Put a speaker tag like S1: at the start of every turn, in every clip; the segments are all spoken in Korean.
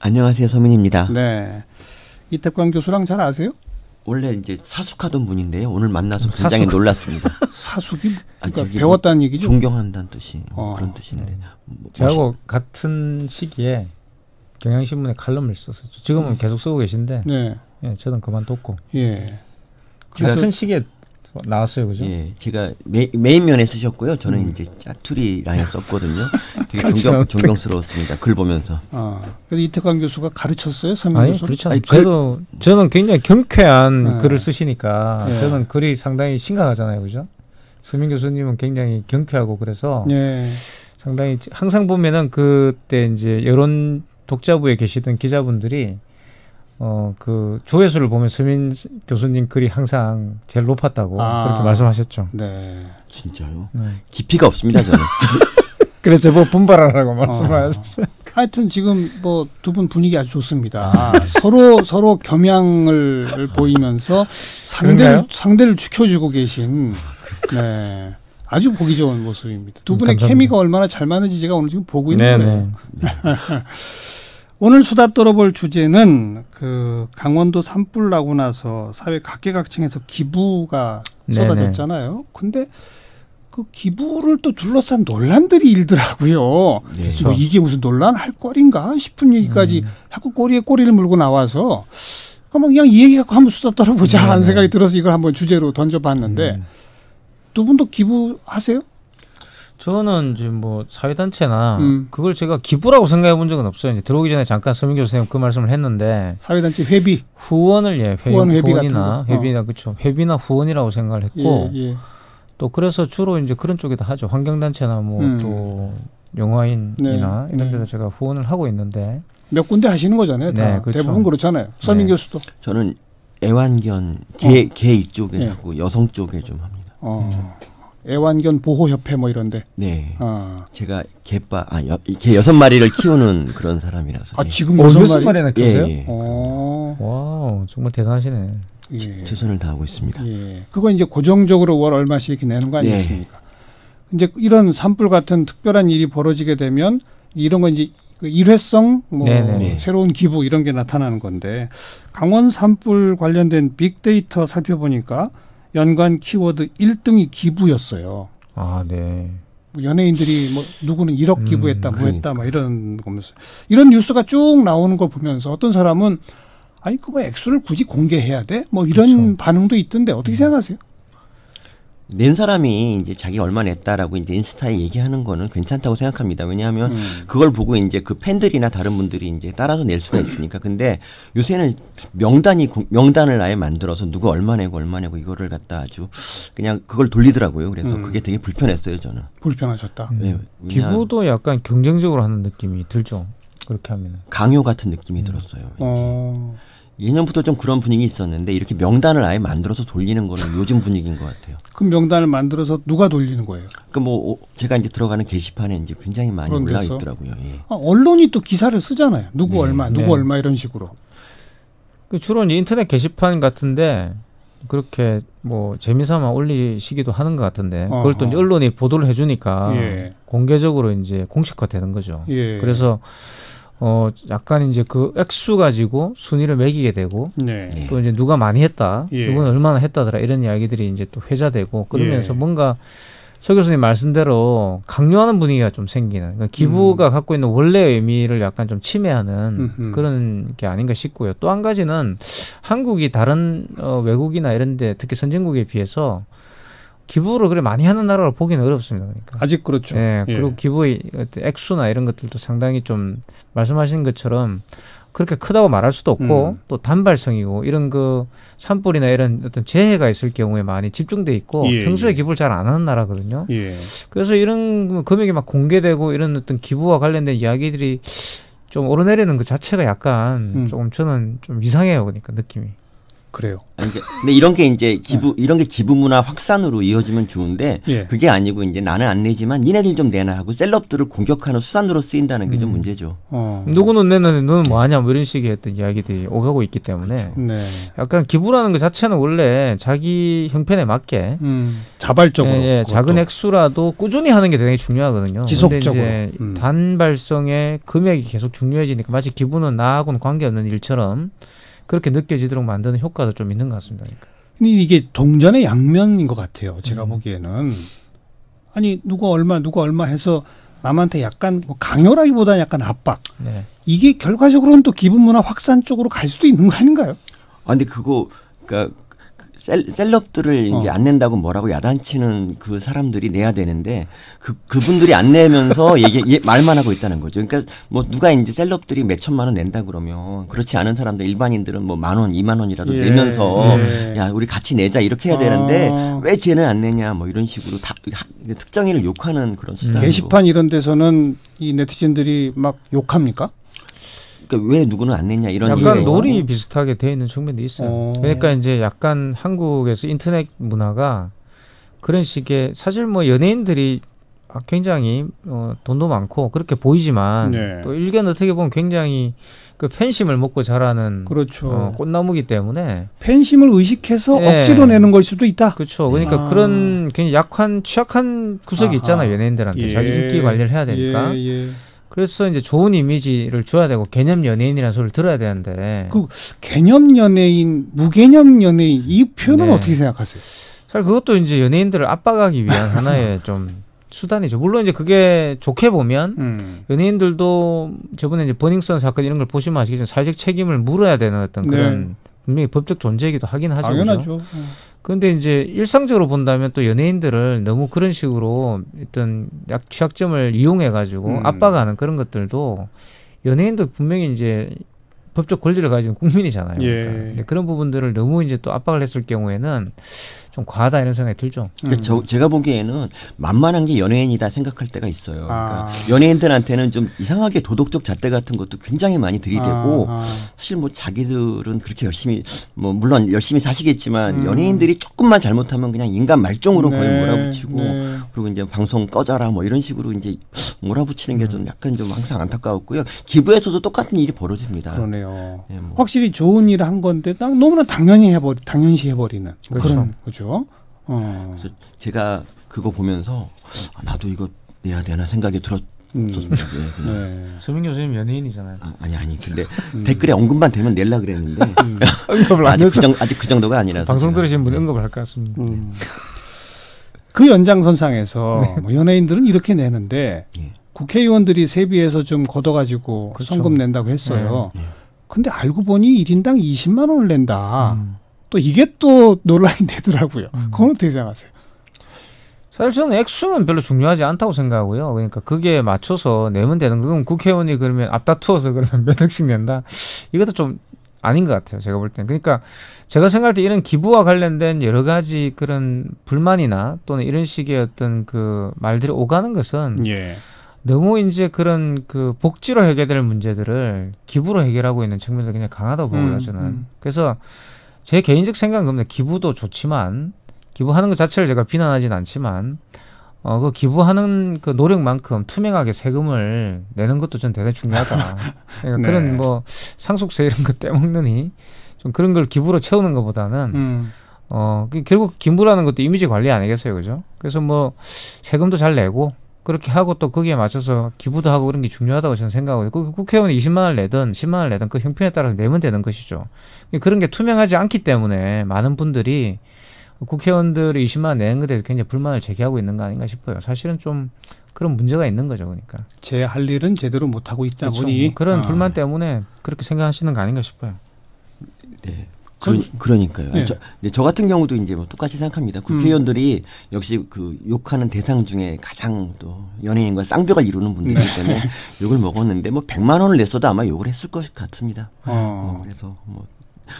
S1: 안녕하세요, 서민입니다.
S2: 네, 이태광 교수랑 잘 아세요?
S1: 원래 이제 사숙하던 분인데요. 오늘 만나서 굉장히 놀랐습니다.
S2: 사숙이 그러니까
S1: 저기
S2: 배웠다는 얘기죠?
S1: 존경한다는 뜻이 그런 뜻인데.
S3: 저하고 같은 시기에 경향신문에 칼럼을 썼었죠. 지금은 계속 쓰고 계신데
S2: 네.
S3: 예, 저는 그만뒀고.
S2: 예.
S3: 같은 시기에 나왔어요, 그죠?
S1: 예, 제가 메인면에 쓰셨고요. 저는 이제 짜투리 라인에 썼거든요. 되게
S3: 그렇죠.
S1: 존경스러웠습니다. 글 보면서.
S2: 그래서 이태광 교수가 가르쳤어요, 서민
S3: 아니
S2: 교수?
S3: 그렇죠. 저는 굉장히 경쾌한 글을 쓰시니까
S2: 예.
S3: 저는 글이 상당히 심각하잖아요, 그죠? 서민 교수님은 굉장히 경쾌하고 그래서
S2: 예.
S3: 상당히 항상 보면은 그때 이제 여론 독자부에 계시던 기자분들이 그 조회수를 보면 서민 교수님 글이 항상 제일 높았다고 그렇게 말씀하셨죠.
S2: 네.
S1: 진짜요?
S3: 네.
S1: 깊이가 없습니다, 저는.
S3: 그래서 뭐 분발하라고 말씀하셨어요.
S2: 하여튼 지금 뭐 두 분 분위기 아주 좋습니다. 서로 겸양을 보이면서 상대를 지켜주고 계신 네. 아주 보기 좋은 모습입니다. 두 분의
S3: 감사합니다.
S2: 케미가 얼마나 잘 맞는지 제가 오늘 지금 보고 있는
S3: 네네.
S2: 거예요. 오늘 수다 떨어볼 주제는 그 강원도 산불 나고 나서 사회 각계각층에서 기부가 쏟아졌잖아요. 근데 그 기부를 또 둘러싼 논란들이 일더라고요.
S1: 네.
S2: 뭐 이게 무슨 논란할 거리인가 싶은 얘기까지 자꾸 꼬리에 꼬리를 물고 나와서 그냥 이 얘기 갖고 한번 수다 떨어보자 하는 생각이 들어서 이걸 한번 주제로 던져봤는데 두 분도 기부하세요?
S3: 저는 지금 뭐 사회단체나 그걸 제가 기부라고 생각해 본 적은 없어요. 이제 들어오기 전에 잠깐 서민 교수님 그 말씀을 했는데
S2: 사회단체 회비
S3: 후원을
S2: 후원이나
S3: 회비나 그렇죠. 회비나 후원이라고 생각을 했고 또 그래서 주로 이제 그런 쪽에다 하죠. 환경단체나 뭐 또 영화인이나 이런 데다 제가 후원을 하고 있는데
S2: 몇 군데 하시는 거잖아요. 다.
S3: 네, 그렇죠.
S2: 대부분 그렇잖아요. 서민 교수도
S1: 저는 애완견 개 이쪽에 하고 여성 쪽에 좀 합니다.
S2: 애완견 보호협회 뭐 이런데.
S1: 네. 제가 개 6마리를 키우는 그런 사람이라서.
S2: 지금
S3: 6마리나 키우세요?
S1: 예.
S3: 와우, 정말 대단하시네.
S1: 최선을 다하고 있습니다.
S2: 그거 이제 고정적으로 월 얼마씩 이렇게 내는 거 아니겠습니까? 이제 이런 산불 같은 특별한 일이 벌어지게 되면 이런 건 이제 일회성 뭐 새로운 기부 이런 게 나타나는 건데 강원 산불 관련된 빅데이터 살펴보니까 연관 키워드 1등이 기부였어요.
S3: 아, 네.
S2: 연예인들이 뭐 누구는 1억 기부했다, 뭐 했다, 막 이런 거면서 이런 뉴스가 쭉 나오는 걸 보면서 어떤 사람은 아니 그 뭐 액수를 굳이 공개해야 돼? 뭐 이런
S3: 그렇죠.
S2: 반응도 있던데 어떻게 생각하세요?
S1: 낸 사람이 이제 자기 얼마 냈다라고 이제 인스타에 얘기하는 거는 괜찮다고 생각합니다. 왜냐하면 그걸 보고 이제 그 팬들이나 다른 분들이 이제 따라서 낼 수가 있으니까. 근데 요새는 명단을 아예 만들어서 누가 얼마 내고 이거를 갖다 아주 그냥 그걸 돌리더라고요. 그래서 그게 되게 불편했어요, 저는.
S2: 불편하셨다.
S1: 네,
S3: 기부도 약간 경쟁적으로 하는 느낌이 들죠. 그렇게 하면.
S1: 강요 같은 느낌이 들었어요. 예년부터 좀 그런 분위기 있었는데 이렇게 명단을 아예 만들어서 돌리는 거는 요즘 분위기인 것 같아요.
S2: 그 명단을 만들어서 누가 돌리는 거예요?
S1: 그 뭐 제가 이제 들어가는 게시판에 이제 굉장히 많이 올라 있더라고요. 예.
S2: 언론이 또 기사를 쓰잖아요. 누구 얼마, 누구 얼마 이런 식으로.
S3: 주로 이제 인터넷 게시판 같은데 그렇게 뭐 재미삼아 올리시기도 하는 것 같은데 그걸 또 이제 언론이 보도를 해주니까 공개적으로 이제 공식화되는 거죠. 그래서 약간 이제 그 액수 가지고 순위를 매기게 되고 또 이제 누가 많이 했다, 누구는 얼마나 했다더라 이런 이야기들이 이제 또 회자되고 그러면서 뭔가 서 교수님 말씀대로 강요하는 분위기가 좀 생기는 그러니까 기부가 갖고 있는 원래의 의미를 약간 좀 침해하는 그런 게 아닌가 싶고요. 또 한 가지는 한국이 다른 외국이나 이런 데 특히 선진국에 비해서 기부를 그래 많이 하는 나라로 보기는 어렵습니다. 그러니까.
S2: 아직 그렇죠.
S3: 네, 그리고 기부의 액수나 이런 것들도 상당히 좀 말씀하신 것처럼 그렇게 크다고 말할 수도 없고 또 단발성이고 이런 그 산불이나 이런 어떤 재해가 있을 경우에 많이 집중돼 있고 평소에 기부를 잘 안 하는 나라거든요. 그래서 이런 금액이 막 공개되고 이런 어떤 기부와 관련된 이야기들이 좀 오르내리는 그 자체가 약간 조금 저는 좀 이상해요. 그러니까 느낌이.
S2: 그래요.
S1: 아니, 근데 이런 게 이제 이런 게 기부 문화 확산으로 이어지면 좋은데 그게 아니고 이제 나는 안 내지만 니네들 좀 내놔 하고 셀럽들을 공격하는 수단으로 쓰인다는 게 좀 문제죠.
S3: 누구는 내는데 너는 뭐 하냐 뭐 이런 식의 어떤 이야기들이 오가고 있기 때문에
S2: 그렇죠.
S3: 약간 기부라는 것 자체는 원래 자기 형편에 맞게
S2: 자발적으로
S3: 작은 액수라도 꾸준히 하는 게 되게 중요하거든요.
S2: 지속적으로.
S3: 근데 이제 단발성의 금액이 계속 중요해지니까 마치 기부는 나하고는 관계없는 일처럼 그렇게 느껴지도록 만드는 효과도 좀 있는 것 같습니다. 그러니까.
S2: 근데 이게 동전의 양면인 것 같아요. 제가 보기에는. 아니 누가 얼마 해서 남한테 약간 뭐 강요라기보다는 약간 압박. 이게 결과적으로는 또 기부 문화 확산 쪽으로 갈 수도 있는 거 아닌가요?
S1: 아 근데 그거 그러니까 셀럽들을 이제 안 낸다고 뭐라고 야단치는 그 사람들이 내야 되는데 그분들이 안 내면서 말만 하고 있다는 거죠. 그러니까 뭐 누가 이제 셀럽들이 몇 천만 원 낸다 그러면 그렇지 않은 사람들 일반인들은 뭐 10,000원, 20,000원이라도 내면서 야 우리 같이 내자 이렇게 해야 되는데 왜 쟤는 안 내냐 뭐 이런 식으로 다 특정인을 욕하는 그런 수단으로.
S2: 게시판 이런 데서는 이 네티즌들이 막 욕합니까?
S1: 그러니까 왜 누구는 안 냈냐 이런
S3: 약간 놀이 비슷하게 돼 있는 측면도 있어요. 그러니까 이제 약간 한국에서 인터넷 문화가 그런 식의 사실 뭐 연예인들이 굉장히 돈도 많고 그렇게 보이지만 또 일견 어떻게 보면 굉장히 그 팬심을 먹고 자라는
S2: 그렇죠.
S3: 꽃나무기 때문에
S2: 팬심을 의식해서 억지로 내는 걸 수도 있다.
S3: 그렇죠. 그러니까 그런 굉장히 취약한 구석이 있잖아요. 연예인들한테 자기 인기 관리를 해야 되니까. 그래서 이제 좋은 이미지를 줘야 되고 개념 연예인이라는 소리를 들어야 되는데
S2: 그 개념 연예인, 무개념 연예인 이 표현은 어떻게 생각하세요?
S3: 사실 그것도 이제 연예인들을 압박하기 위한 하나의 좀 수단이죠. 물론 이제 그게 좋게 보면 연예인들도 저번에 이제 버닝썬 사건 이런 걸 보시면 아시겠지만 사회적 책임을 물어야 되는 어떤 그런 분명히 법적 존재이기도 하긴 하죠.
S2: 당연하죠.
S3: 그런데 이제 일상적으로 본다면 또 연예인들을 너무 그런 식으로 어떤 취약점을 이용해 가지고 압박하는 그런 것들도 연예인도 분명히 이제 법적 권리를 가진 국민이잖아요. 그러니까 그런 부분들을 너무 이제 또 압박을 했을 경우에는 좀 과하다 이런 생각이 들죠.
S1: 그러니까 제가 보기에는 만만한 게 연예인이다 생각할 때가 있어요. 그러니까 연예인들한테는 좀 이상하게 도덕적 잣대 같은 것도 굉장히 많이 들이대고 사실 뭐 자기들은 그렇게 열심히 뭐 물론 열심히 사시겠지만 연예인들이 조금만 잘못하면 그냥 인간 말종으로 거의 몰아붙이고 그리고 이제 방송 꺼져라 뭐 이런 식으로 이제 몰아붙이는 게 좀 약간 좀 항상 안타까웠고요. 기부에서도 똑같은 일이 벌어집니다.
S2: 그러네요. 뭐. 확실히 좋은 일을 한 건데 너무나 당연시 해버리는 그런 거죠.
S1: 그래서 제가 그거 보면서 나도 이거 내야 되나 생각이 들었었습니다.
S3: 서민 교수님 연예인이잖아요.
S1: 아니 근데 댓글에 언급만 되면 낼라 그랬는데
S3: 언급을 안 했죠.
S1: 아직 그 정도가 아니라서
S3: 방송 들으신 분 언급을 할 것 같습니다.
S2: 그 연장선상에서 뭐 연예인들은 이렇게 내는데 국회의원들이 세비에서 좀 걷어가지고 성금 낸다고 했어요. 근데 알고 보니 1인당 20만 원을 낸다. 또 이게 또 논란이 되더라고요. 그건 어떻게 생각하세요?
S3: 사실 저는 액수는 별로 중요하지 않다고 생각하고요. 그러니까 그게 맞춰서 내면 되는 거. 그럼 국회의원이 그러면 앞다투어서 그러면 몇 억씩 낸다? 이것도 좀 아닌 것 같아요. 제가 볼 때는. 그러니까 제가 생각할 때 이런 기부와 관련된 여러 가지 그런 불만이나 또는 이런 식의 어떤 그 말들이 오가는 것은 너무 이제 그런 그 복지로 해결될 문제들을 기부로 해결하고 있는 측면도 굉장히 강하다고 보고요. 저는. 그래서 제 개인적 생각은 그럽니다. 기부도 좋지만 기부하는 것 자체를 제가 비난하지는 않지만 그 기부하는 그 노력만큼 투명하게 세금을 내는 것도 전 대단히 중요하다. 그러니까 그런 뭐 상속세 이런 거 떼먹느니 좀 그런 걸 기부로 채우는 것보다는 결국 기부라는 것도 이미지 관리 아니겠어요, 그죠? 그래서 뭐 세금도 잘 내고 그렇게 하고 또 거기에 맞춰서 기부도 하고 그런 게 중요하다고 저는 생각하고 국회의원이 20만 원을 내든 10만 원을 내든 그 형편에 따라서 내면 되는 것이죠. 그런 게 투명하지 않기 때문에 많은 분들이 국회의원들이 20만 원 내는 것에 대해서 굉장히 불만을 제기하고 있는 거 아닌가 싶어요. 사실은 좀 그런 문제가 있는 거죠. 그러니까.
S2: 제 할 일은 제대로 못하고 있다 보니.
S3: 뭐 그런 불만 때문에 그렇게 생각하시는 거 아닌가 싶어요.
S1: 네. 그러니까요. 저 같은 경우도 이제 뭐 똑같이 생각합니다. 국회의원들이 역시 그 욕하는 대상 중에 가장 또 연예인과 쌍벽을 이루는 분들이기 때문에 욕을 먹었는데 뭐 100만 원을 냈어도 아마 욕을 했을 것 같습니다. 그래서 뭐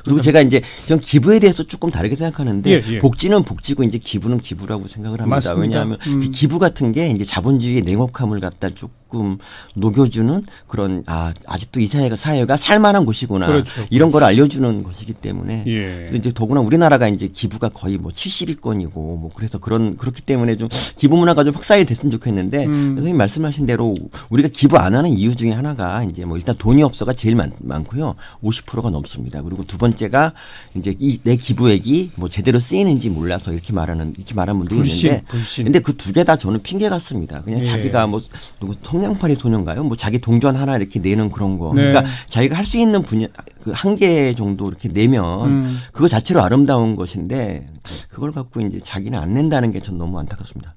S1: 그리고 제가 이제 좀 기부에 대해서 조금 다르게 생각하는데 복지는 복지고 이제 기부는 기부라고 생각을 합니다.
S2: 맞습니다.
S1: 왜냐하면 기부 같은 게 이제 자본주의의 냉혹함을 갖다 조금 조금 녹여주는 그런 아직도 이 사회가 살만한 곳이구나.
S2: 그렇죠.
S1: 이런 걸 알려주는 것이기 때문에
S2: 예.
S1: 이제 더구나 우리나라가 이제 기부가 거의 뭐 70위권이고 뭐 그래서 그렇기 때문에 좀 기부 문화가 좀 확산이 됐으면 좋겠는데 선생님 말씀하신 대로 우리가 기부 안 하는 이유 중에 하나가 이제 뭐 일단 돈이 없어가 제일 많고요. 50%가 넘습니다. 그리고 두 번째가 이제 내 기부액이 뭐 제대로 쓰이는지 몰라서 이렇게 말한 분들이 있는데 근데 그 두 개 다 저는 핑계 같습니다. 그냥
S2: 예.
S1: 자기가 뭐 누구 성냥팔이 소녀인가요? 뭐 자기 동전 하나 이렇게 내는 그런 거.
S2: 네.
S1: 그러니까 자기가 할 수 있는 분야 그 한 개 정도 이렇게 내면 그거 자체로 아름다운 것인데 그걸 갖고 이제 자기는 안 낸다는 게 전 너무 안타깝습니다.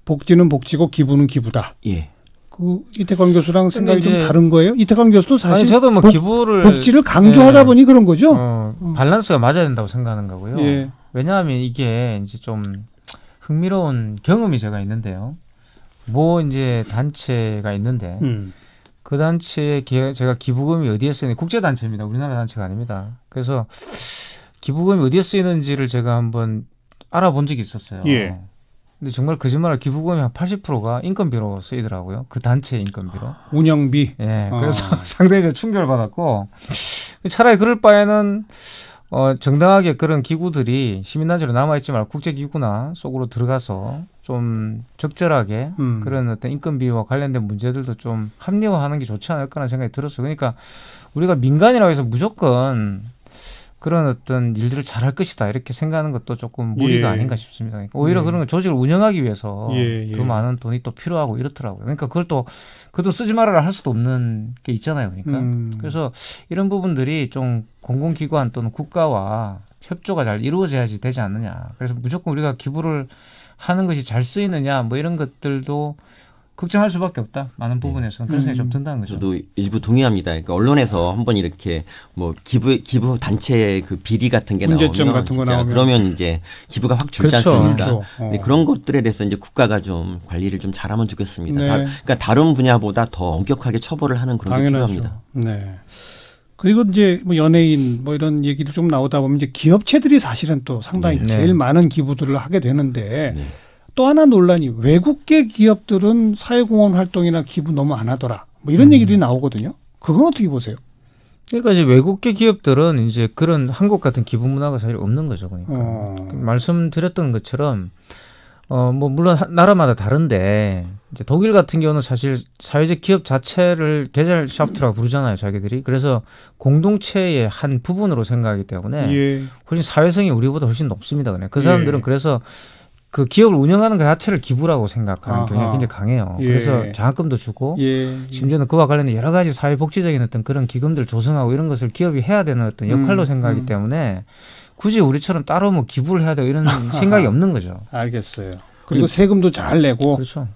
S2: 복지는 복지고 기부는 기부다.
S1: 예.
S2: 그 이태광 교수랑 생각이 좀 다른 거예요? 이태광 교수도 사실
S3: 저도 뭐 기부를
S2: 복지를 강조하다 보니 그런 거죠.
S3: 밸런스가 맞아야 된다고 생각하는 거고요.
S2: 예.
S3: 왜냐하면 이게 이제 좀 흥미로운 경험이 제가 있는데요. 뭐 이제 단체가 있는데 그 단체에 제가 기부금이 어디에 쓰이는 국제 단체입니다. 우리나라 단체가 아닙니다. 그래서 기부금이 어디에 쓰이는지를 제가 한번 알아본 적이 있었어요.
S2: 예.
S3: 근데 정말 거짓말로 기부금이 한 80%가 인건비로 쓰이더라고요. 그 단체 인건비로.
S2: 운영비.
S3: 예. 그래서 상당히 제가 충격을 받았고 차라리 그럴 바에는 정당하게 그런 기구들이 시민단체로 남아있지 말고 국제기구나 속으로 들어가서 좀 적절하게 그런 어떤 인건비와 관련된 문제들도 좀 합리화하는 게 좋지 않을까라는 생각이 들었어요. 그러니까 우리가 민간이라고 해서 무조건 그런 어떤 일들을 잘할 것이다 이렇게 생각하는 것도 조금 무리가 아닌가 싶습니다. 그러니까 오히려 그런 조직을 운영하기 위해서 더 많은 돈이 또 필요하고 이렇더라고요. 그러니까 그걸 또 그것도 쓰지 말아라 할 수도 없는 게 있잖아요. 그러니까 그래서 이런 부분들이 좀 공공기관 또는 국가와 협조가 잘 이루어져야지 되지 않느냐. 그래서 무조건 우리가 기부를 하는 것이 잘 쓰이느냐 뭐 이런 것들도 걱정할 수밖에 없다. 많은 부분에서는 그런 생각이 좀 든다는 거죠.
S1: 저도 일부 동의합니다. 그러니까 언론에서 한번 이렇게 뭐 기부 단체의 그 비리 같은 게
S2: 문제점
S1: 나오면
S2: 같은 거 나오면
S1: 그러면 이제 기부가 확 줄지
S3: 그렇죠.
S1: 않습니까?
S2: 그렇죠.
S1: 네, 그런 것들에 대해서 이제 국가가 좀 관리를 좀 잘하면 좋겠습니다.
S2: 네.
S1: 그러니까 다른 분야보다 더 엄격하게 처벌을 하는 그런 게
S2: 당연하죠.
S1: 필요합니다.
S2: 네. 그리고 이제 뭐 연예인 뭐 이런 얘기도 좀 나오다 보면 이제 기업체들이 사실은 또 상당히 제일 많은 기부들을 하게 되는데 또 하나 논란이 외국계 기업들은 사회공헌 활동이나 기부 너무 안 하더라. 뭐 이런 얘기들이 나오거든요. 그건 어떻게 보세요?
S3: 그러니까 이제 외국계 기업들은 이제 그런 한국 같은 기부 문화가 사실 없는 거죠. 그러니까 말씀드렸던 것처럼 뭐 물론 나라마다 다른데 이제 독일 같은 경우는 사실 사회적 기업 자체를 게젤샤프트라고 부르잖아요, 자기들이. 그래서 공동체의 한 부분으로 생각하기 때문에 훨씬 사회성이 우리보다 훨씬 높습니다. 그냥 그 사람들은 그래서 그 기업을 운영하는 그 자체를 기부라고 생각하는 경향이 굉장히 강해요. 그래서 장학금도 주고 심지어는 그와 관련된 여러 가지 사회복지적인 어떤 그런 기금들을 조성하고 이런 것을 기업이 해야 되는 어떤 역할로 생각하기 때문에 굳이 우리처럼 따로 뭐 기부를 해야 되고 이런 생각이 없는 거죠.
S2: 알겠어요. 그리고 세금도 잘 내고.
S3: 그렇죠.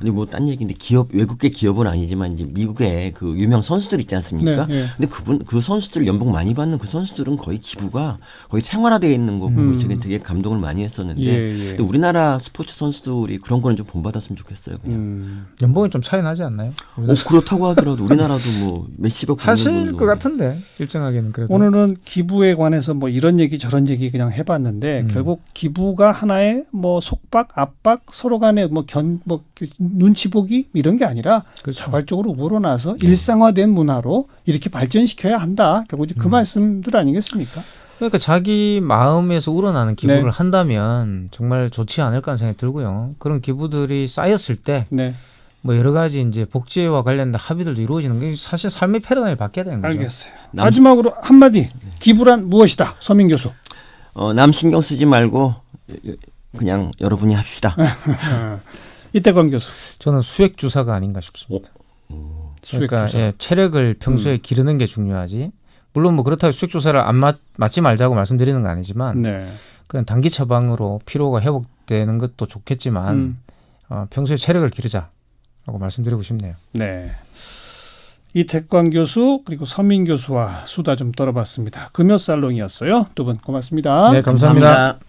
S1: 아니 뭐 딴 얘기인데 외국계 기업은 아니지만 이제 미국의 그 유명 선수들 있지 않습니까? 근데 그 선수들 연봉 많이 받는 그 선수들은 거의 기부가 거의 생활화되어 있는 거 보고 제가 되게 감동을 많이 했었는데 근데 우리나라 스포츠 선수들이 그런 거는 좀 본받았으면 좋겠어요. 그냥.
S3: 연봉이 좀 차이 나지 않나요?
S1: 그렇다고 하더라도 우리나라도 뭐 몇십억
S3: 하실 것 같은데 일정하게는 그래도.
S2: 오늘은 기부에 관해서 뭐 이런 얘기 저런 얘기 그냥 해봤는데 결국 기부가 하나의 뭐 속박, 압박, 서로 간에 뭐 눈치 보기 이런 게 아니라 자발적으로 우러나서 일상화된 문화로 이렇게 발전시켜야 한다. 결국 이제 그 말씀들 아니겠습니까?
S3: 그러니까 자기 마음에서 우러나는 기부를 한다면 정말 좋지 않을까 하는 생각이 들고요. 그런 기부들이 쌓였을 때 뭐 여러 가지 이제 복지와 관련된 합의들도 이루어지는 게 사실 삶의 패러다임을 바뀌어야 되는 거죠.
S2: 알겠어요. 마지막으로 한마디. 기부란 무엇이다. 서민 교수.
S1: 남 신경 쓰지 말고 그냥 여러분이 합시다.
S2: 이태광 교수.
S3: 저는 수액 주사가 아닌가 싶습니다. 그러니까 체력을 평소에 기르는 게 중요하지. 물론 뭐 그렇다고 수액 주사를 안 맞지 말자고 말씀드리는 건 아니지만 그냥 단기 처방으로 피로가 회복되는 것도 좋겠지만 평소에 체력을 기르자라고 말씀드리고 싶네요.
S2: 네. 이태광 교수 그리고 서민 교수와 수다 좀 떨어봤습니다. 금요살롱이었어요. 두 분 고맙습니다.
S3: 네, 감사합니다.